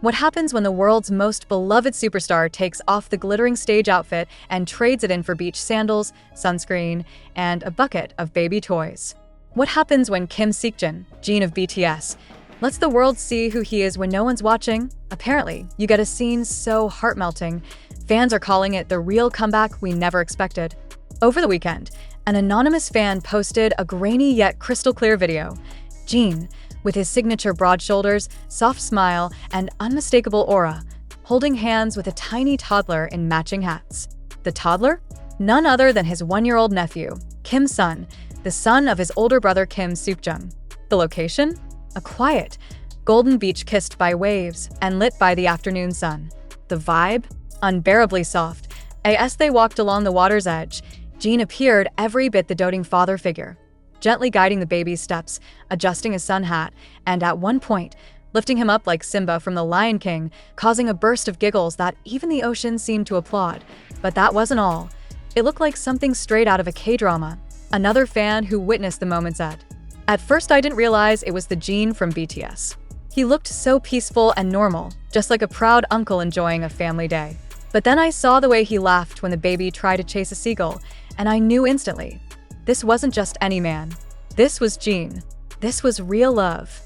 What happens when the world's most beloved superstar takes off the glittering stage outfit and trades it in for beach sandals, sunscreen, and a bucket of baby toys? What happens when Kim Seokjin, Jin of BTS, lets the world see who he is when no one's watching? Apparently, you get a scene so heart-melting, fans are calling it the real comeback we never expected. Over the weekend, an anonymous fan posted a grainy yet crystal-clear video. Jin, with his signature broad shoulders, soft smile, and unmistakable aura, holding hands with a tiny toddler in matching hats. The toddler? None other than his 1-year-old nephew, Kim's son, the son of his older brother Kim Seokjin. The location? A quiet, golden beach kissed by waves and lit by the afternoon sun. The vibe? Unbearably soft. As they walked along the water's edge, Jin appeared every bit the doting father figure, gently guiding the baby's steps, adjusting his sun hat, and at one point, lifting him up like Simba from The Lion King, causing a burst of giggles that even the ocean seemed to applaud. But that wasn't all. It looked like something straight out of a K-drama. Another fan who witnessed the moment said, "At first I didn't realize it was the Jin from BTS. He looked so peaceful and normal, just like a proud uncle enjoying a family day. But then I saw the way he laughed when the baby tried to chase a seagull, and I knew instantly. This wasn't just any man. This was Jin. This was real love."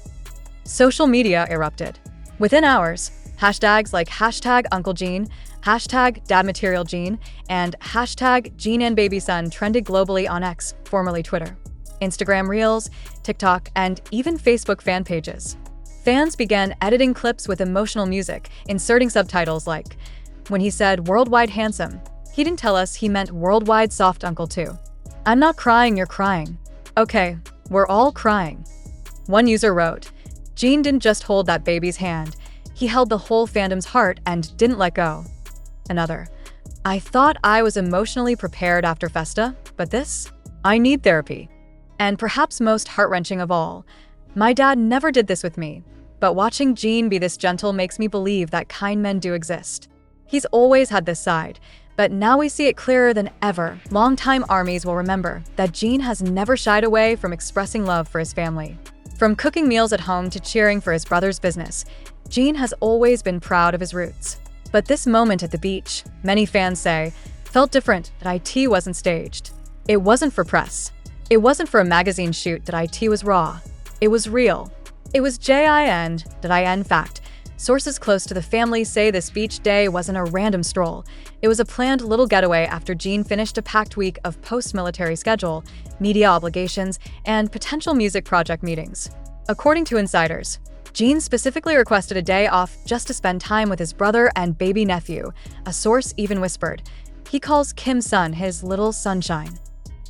Social media erupted. Within hours, hashtags like #UncleJin, #DadMaterialJin, and #JinandBabySon trended globally on X, formerly Twitter, Instagram Reels, TikTok, and even Facebook fan pages. Fans began editing clips with emotional music, inserting subtitles like, "When he said worldwide handsome, he didn't tell us he meant worldwide soft uncle too. I'm not crying, you're crying. Okay, we're all crying." One user wrote, "Jin didn't just hold that baby's hand, he held the whole fandom's heart and didn't let go." Another, "I thought I was emotionally prepared after Festa, but this? I need therapy." And perhaps most heart-wrenching of all, "My dad never did this with me, but watching Jin be this gentle makes me believe that kind men do exist. He's always had this side, but now we see it clearer than ever." Longtime armies will remember that Jin has never shied away from expressing love for his family. From cooking meals at home to cheering for his brother's business, Jin has always been proud of his roots. But this moment at the beach, many fans say, felt different, that IT wasn't staged. It wasn't for press. It wasn't for a magazine shoot, that IT was raw. It was real. It was JIN fact. Sources close to the family say this beach day wasn't a random stroll. It was a planned little getaway after Jin finished a packed week of post-military schedule, media obligations, and potential music project meetings. According to insiders, Jin specifically requested a day off just to spend time with his brother and baby nephew. A source even whispered, he calls Kim's son his little sunshine.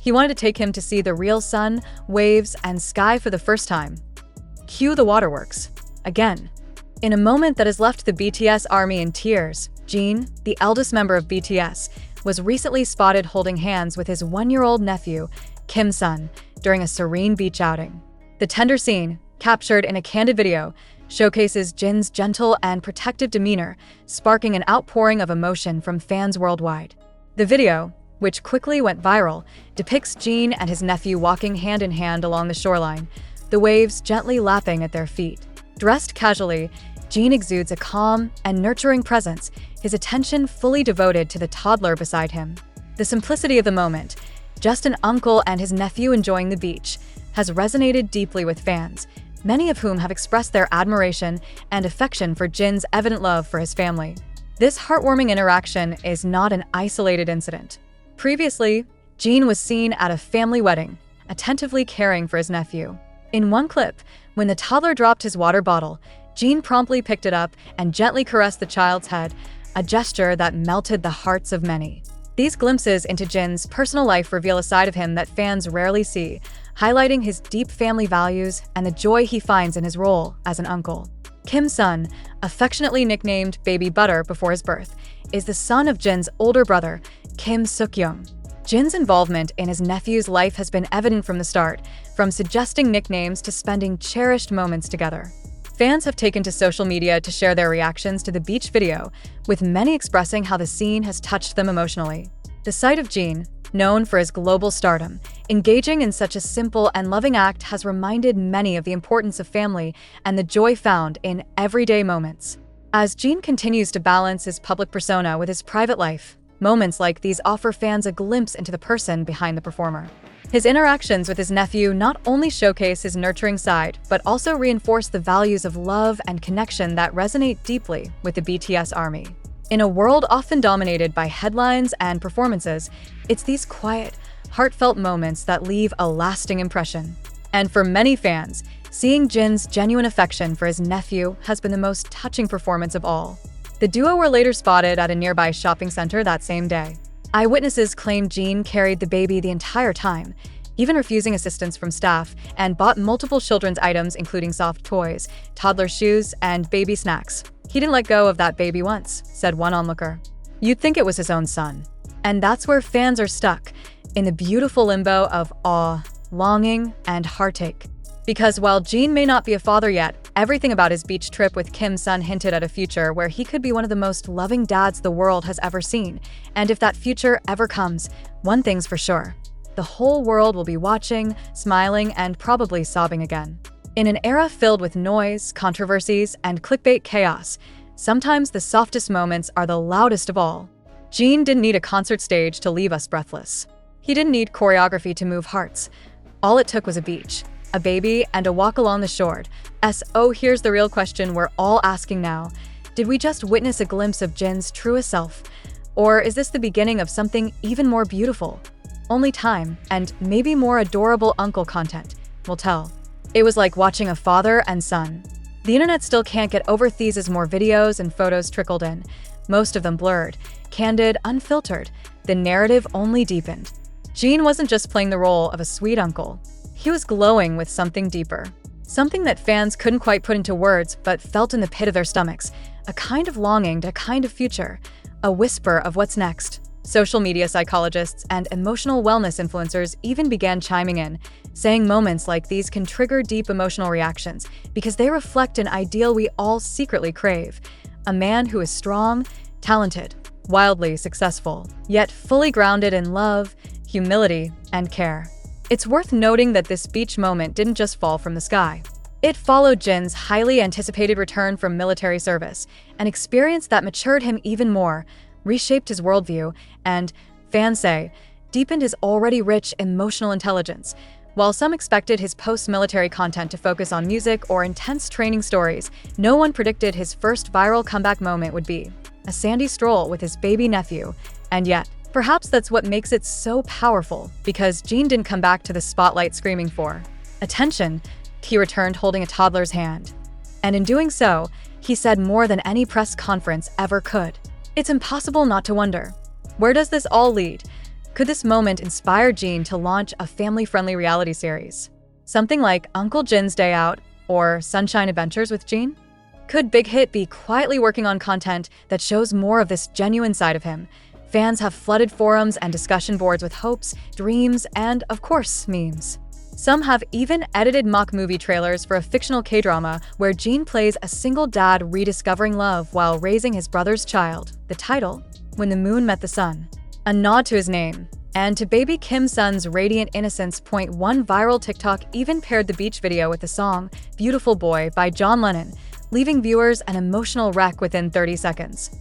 He wanted to take him to see the real sun, waves, and sky for the first time. Cue the waterworks. Again. In a moment that has left the BTS army in tears, Jin, the eldest member of BTS, was recently spotted holding hands with his 1-year-old nephew, Kim's son, during a serene beach outing. The tender scene, captured in a candid video, showcases Jin's gentle and protective demeanor, sparking an outpouring of emotion from fans worldwide. The video, which quickly went viral, depicts Jin and his nephew walking hand in hand along the shoreline, the waves gently lapping at their feet. Dressed casually, Jin exudes a calm and nurturing presence, his attention fully devoted to the toddler beside him. The simplicity of the moment, just an uncle and his nephew enjoying the beach, has resonated deeply with fans, many of whom have expressed their admiration and affection for Jin's evident love for his family. This heartwarming interaction is not an isolated incident. Previously, Jin was seen at a family wedding, attentively caring for his nephew. In one clip, when the toddler dropped his water bottle, Jin promptly picked it up and gently caressed the child's head, a gesture that melted the hearts of many. These glimpses into Jin's personal life reveal a side of him that fans rarely see, highlighting his deep family values and the joy he finds in his role as an uncle. Kim's son, affectionately nicknamed Baby Butter before his birth, is the son of Jin's older brother, Kim Seokjin. Jin's involvement in his nephew's life has been evident from the start, from suggesting nicknames to spending cherished moments together. Fans have taken to social media to share their reactions to the beach video, with many expressing how the scene has touched them emotionally. The sight of Jin, known for his global stardom, engaging in such a simple and loving act has reminded many of the importance of family and the joy found in everyday moments. As Jin continues to balance his public persona with his private life, moments like these offer fans a glimpse into the person behind the performer. His interactions with his nephew not only showcase his nurturing side, but also reinforce the values of love and connection that resonate deeply with the BTS army. In a world often dominated by headlines and performances, it's these quiet, heartfelt moments that leave a lasting impression. And for many fans, seeing Jin's genuine affection for his nephew has been the most touching performance of all. The duo were later spotted at a nearby shopping center that same day. Eyewitnesses claimed Jin carried the baby the entire time, even refusing assistance from staff, and bought multiple children's items including soft toys, toddler shoes, and baby snacks. "He didn't let go of that baby once," said one onlooker. "You'd think it was his own son." And that's where fans are stuck, in the beautiful limbo of awe, longing, and heartache. Because while Jin may not be a father yet, everything about his beach trip with Kim's son hinted at a future where he could be one of the most loving dads the world has ever seen. And if that future ever comes, one thing's for sure: the whole world will be watching, smiling, and probably sobbing again. In an era filled with noise, controversies, and clickbait chaos, sometimes the softest moments are the loudest of all. Jin didn't need a concert stage to leave us breathless. He didn't need choreography to move hearts. All it took was a beach, a baby, and a walk along the shore. So here's the real question we're all asking now. Did we just witness a glimpse of Jin's truest self? Or is this the beginning of something even more beautiful? Only time, and maybe more adorable uncle content, will tell. It was like watching a father and son. The internet still can't get over these as more videos and photos trickled in, most of them blurred, candid, unfiltered. The narrative only deepened. Jin wasn't just playing the role of a sweet uncle. He was glowing with something deeper. Something that fans couldn't quite put into words but felt in the pit of their stomachs. A kind of longing to a kind of future. A whisper of what's next. Social media psychologists and emotional wellness influencers even began chiming in, saying moments like these can trigger deep emotional reactions because they reflect an ideal we all secretly crave. A man who is strong, talented, wildly successful, yet fully grounded in love, humility, and care. It's worth noting that this beach moment didn't just fall from the sky. It followed Jin's highly anticipated return from military service, an experience that matured him even more, reshaped his worldview, and, fans say, deepened his already rich emotional intelligence. While some expected his post-military content to focus on music or intense training stories, no one predicted his first viral comeback moment would be a sandy stroll with his baby nephew. And yet, perhaps that's what makes it so powerful, because Jin didn't come back to the spotlight screaming for attention. He returned holding a toddler's hand. And in doing so, he said more than any press conference ever could. It's impossible not to wonder, where does this all lead? Could this moment inspire Jin to launch a family-friendly reality series? Something like Uncle Jin's Day Out or Sunshine Adventures with Jin? Could Big Hit be quietly working on content that shows more of this genuine side of him? Fans have flooded forums and discussion boards with hopes, dreams, and, of course, memes. Some have even edited mock movie trailers for a fictional K-drama where Jin plays a single dad rediscovering love while raising his brother's child. The title, When the Moon Met the Sun. A nod to his name, and to baby Kim Sun's radiant innocence. One viral TikTok even paired the beach video with the song Beautiful Boy by John Lennon, leaving viewers an emotional wreck within 30 seconds.